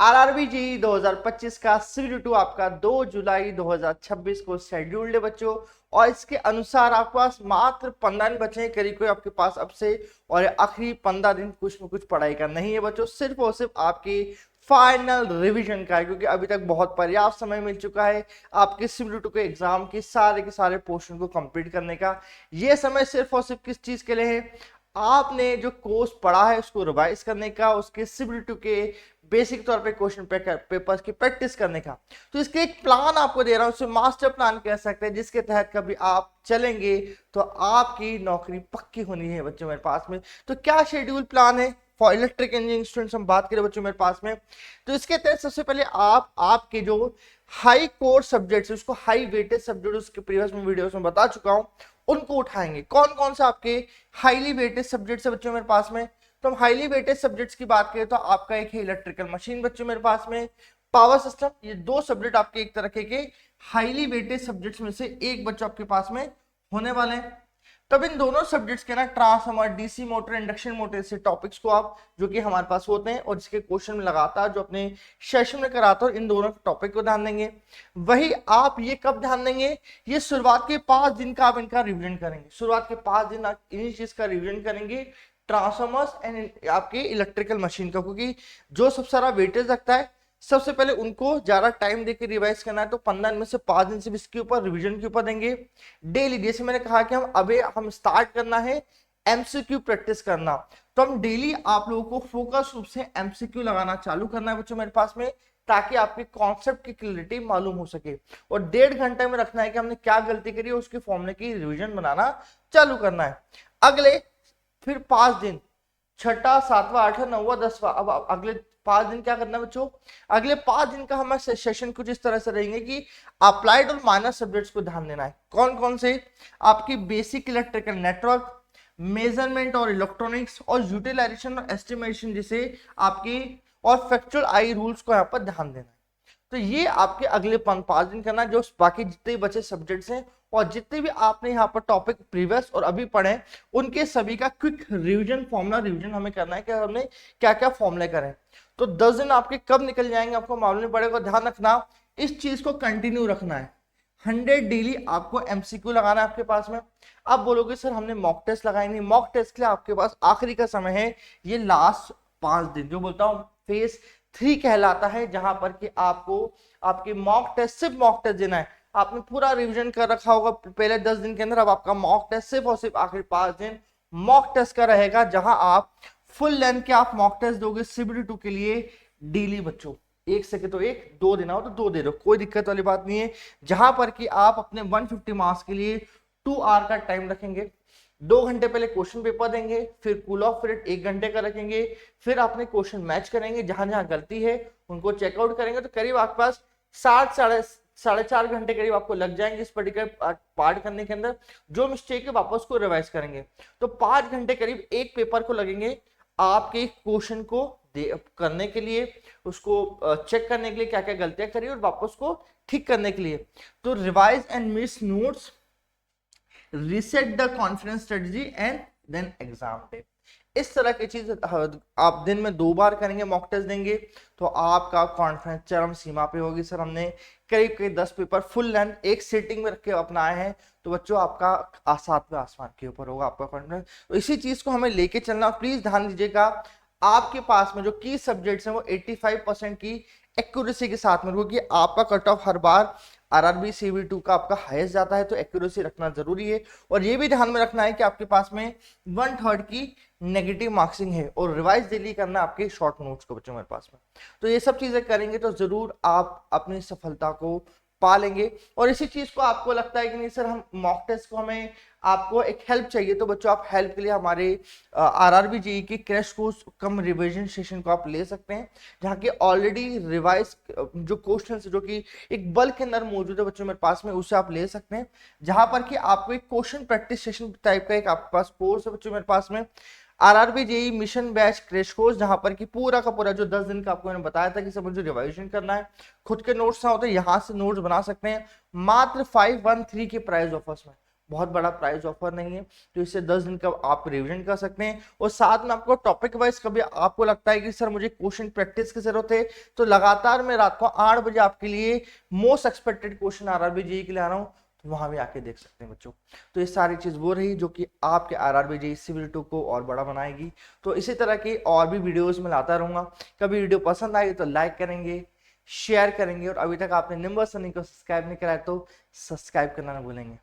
RRB JEE 2025 का CBT आपका 2 जुलाई 2026 को शेड्यूल्ड है बच्चों। और इसके अनुसार आपके पास मात्र 15 दिन बचे हैं करीब करीब आपके पास अब से। और आखिरी 15 दिन कुछ न कुछ पढ़ाई का नहीं है बच्चों, सिर्फ और सिर्फ आपकी फाइनल रिवीजन का है, क्योंकि अभी तक बहुत पर्याप्त समय मिल चुका है आपके CBT के एग्जाम के सारे पोर्शन को कंप्लीट करने का। ये समय सिर्फ और सिर्फ किस चीज के लिए है? आपने जो कोर्स पढ़ा है उसको रिवाइज करने का, उसके CBT के बेसिक तौर पे क्वेश्चन पेपर्स की प्रैक्टिस करने का। तो इसके एक प्लान आपको दे रहा हूं, उसे मास्टर प्लान कह सकते हैं, जिसके तहत कभी आप चलेंगे तो आपकी नौकरी पक्की होनी है बच्चों मेरे पास में। तो क्या शेड्यूल प्लान है फॉर इलेक्ट्रिक इंजीनियरिंग स्टूडेंट्स हम बात करें बच्चों मेरे पास में। तो इसके तहत सबसे पहले आपके जो हाई कोर सब्जेक्ट्स, उसको हाई वेटेज सब्जेक्ट उसके प्रीवियस में वीडियोस में बता चुका हूं, उनको उठाएंगे। कौन कौन सा आपके हाईली वेटेज सब्जेक्ट्स है बच्चों मेरे पास में? तो हम हाईली वेटेज सब्जेक्ट्स की बात करें तो आपका एक है इलेक्ट्रिकल मशीन बच्चों मेरे पास में, पावर सिस्टम। ये दो सब्जेक्ट आपके एक तरह के हाईली वेटेज सब्जेक्ट्स में से एक बच्चों आपके पास में होने वाले हैं। तब इन दोनों सब्जेक्ट्स के ना transformer, DC motor, induction motor से टॉपिक्स को आप जो कि हमारे पास होते हैं और जिसके क्वेश्चन में लगातार जो अपने सेशन में कराता हूं, इन दोनों टॉपिक को ध्यान देंगे। वही आप ये कब ध्यान देंगे? ये शुरुआत के 5 दिन का आप इनका रिवीजन करेंगे। शुरुआत के 5 दिन आप इन चीज का रिवीजन करेंगे, ट्रांसफार्मर्स एंड आपके इलेक्ट्रिकल मशीन का, क्योंकि जो सबसे सारा वेटेज रखता है सबसे पहले उनको ज्यादा टाइम देकर रिवाइज करना है। तो 15 दिन में से 5 दिन सिर्फ इसके ऊपर रिवीजन के ऊपर देंगे डेली। जैसे मैंने कहा कि हम स्टार्ट करना है एमसीक्यू प्रैक्टिस करना, तो हम डेली आप लोगों को फोकस रूप से एमसीक्यू लगाना चालू करना है बच्चों मेरे पास में, ताकि आपके कॉन्सेप्ट की क्लियरिटी मालूम हो सके। और 1.5 घंटे में रखना है कि हमने क्या गलती करी है, उसके फॉर्मूले की रिवीजन बनाना चालू करना है। अगले फिर 5 दिन, छठा, सातवां, आठवां, नौवां, 10वां, अब अगले 5 दिन क्या करना है बच्चों? अगले 5 दिन का हमारे सेशन कुछ इस तरह से रहेंगे कि अप्लाइड और माइनर सब्जेक्ट्स को ध्यान देना है। कौन कौन से? आपकी बेसिक इलेक्ट्रिकल नेटवर्क, मेजरमेंट और इलेक्ट्रॉनिक्स, और यूटिलाइजेशन और एस्टिमेशन जैसे आपकी, और फैक्चुअल आई रूल्स को यहाँ पर ध्यान देना है। तो ये आपके अगले 5 दिन करना, जो बाकी जितने बचे सब्जेक्ट्स हैं और जितने भी आपने यहाँ पर टॉपिक प्रीवियस और अभी पढ़े उनके सभी का क्विक रिवीजन, फॉर्मूला रिवीजन हमें करना है कि हमने क्या क्या फॉर्मूले करें। तो 10 दिन आपके कब निकल जाएंगे आपको मालूम नहीं पड़ेगा। ध्यान रखना, इस चीज को कंटिन्यू रखना है। 100 डेली आपको एमसीक्यू लगाना है आपके पास में। आप बोलोगे सर हमने मॉक टेस्ट लगाई नहीं, मॉक टेस्ट के लिए आपके पास आखिरी का समय है ये लास्ट 5 दिन, जो बोलता हूं फेज 3 कहलाता है, जहां पर कि आपको आपके मॉक टेस्ट, सिर्फ मॉक टेस्ट देना है। आपने पूरा रिवीजन कर रखा होगा पहले 10 दिन के अंदर, अब आपका मॉक टेस्ट सिर्फ और सिर्फ आखिरी 5 दिन मॉक टेस्ट का रहेगा, जहां आप फुल लेंथ के आप मॉक टेस्ट दोगे CBT के लिए डेली बच्चों। एक सके तो एक, 2 देना हो तो 2 दे दो, कोई दिक्कत वाली बात नहीं है। जहां पर कि आप अपने 150 मार्क्स के लिए 2 आवर का टाइम रखेंगे। 2 घंटे पहले क्वेश्चन पेपर देंगे, फिर कूल ऑफ पीरियड 1 घंटे का रखेंगे, फिर अपने क्वेश्चन मैच करेंगे, जहां जहां गलती है उनको चेकआउट करेंगे। तो करीब आपके पास साढ़े 4 घंटे करीब आपको लग जाएंगे इस पर्टिकुलर पार्ट करने के अंदर। जो मिस्टेक है वापस को रिवाइज करेंगे। तो 5 घंटे करीब एक पेपर को लगेंगे आपके क्वेश्चन को करने के लिए, उसको चेक करने के लिए क्या क्या गलतियां करी और वापस को ठीक करने के लिए। तो revise and miss notes, reset the confidence strategy and then exam day. इस तरह की चीज आप दिन में 2 बार करेंगे, मॉक टेस्ट देंगे, तो आपका कॉन्फिडेंस चरम सीमा पे होगी। सर हमने करीब करीब 10 पेपर फुल लेंथ एक सेटिंग में रख के अपनाए हैं, तो बच्चों आपका 7वें आसमान के ऊपर होगा आपका कॉन्फिडेंस। तो इसी चीज को हमें लेके चलना। प्लीज ध्यान दीजिएगा, आपके पास में जो की सब्जेक्ट्स हैं वो 85% की एक्यूरेसी के साथ में, क्योंकि आपका cut of her bar RRB CBT का आपका हाईएस्ट जाता है, तो एक्यूरेसी रखना जरूरी है। और ये भी ध्यान में रखना है कि आपके पास में 1/3 की नेगेटिव मार्क्सिंग है, और रिवाइज डेली करना आपके शॉर्ट नोट्स को बच्चों मेरे पास में। तो ये सब चीजें करेंगे तो जरूर आप अपनी सफलता को पा लेंगे। और इसी चीज को आपको लगता है कि नहीं सर हम मॉक टेस्ट को, हमें आपको एक हेल्प चाहिए, तो बच्चों आप हेल्प के लिए हमारे आरआरबी जेईई की क्रैश कोर्स कम रिवीजन सेशन को आप ले सकते हैं, जहाँ के ऑलरेडी रिवाइज जो क्वेश्चन जो कि एक बल्क के अंदर मौजूद है बच्चों मेरे पास में, उसे आप ले सकते हैं। जहां पर कि आपको एक क्वेश्चन प्रैक्टिस सेशन टाइप का एक आपके पास कोर्स है बच्चों मेरे पास में, RRB JEE mission batch crash course, जहां पर कि पूरा का पूरा जो 10 दिन का आपको मैंने बताया था कि सब मुझे रिवाइजन करना है, खुद के नोट्स ना होते यहाँ से नोट्स बना सकते हैं मात्र 513 के प्राइस ऑफर्स में। बहुत बड़ा प्राइस ऑफर नहीं है, तो इससे 10 दिन का आप रिविजन कर सकते हैं। और साथ में आपको टॉपिक वाइज कभी आपको लगता है कि सर मुझे क्वेश्चन प्रैक्टिस की जरूरत है, तो लगातार मैं रात को 8 बजे आपके लिए most expected question RRB JEE के लिए आ रहा हूँ, तो वहां भी आके देख सकते हैं बच्चों। तो ये सारी चीज वो रही जो कि आपके आरआरबी जेईई सिविल 2 को और बड़ा बनाएगी। तो इसी तरह की और भी वीडियोस में लाता रहूंगा। कभी वीडियो पसंद आई तो लाइक करेंगे, शेयर करेंगे, और अभी तक आपने निम्बर सनी को सब्सक्राइब नहीं कराया तो सब्सक्राइब करना ना भूलेंगे।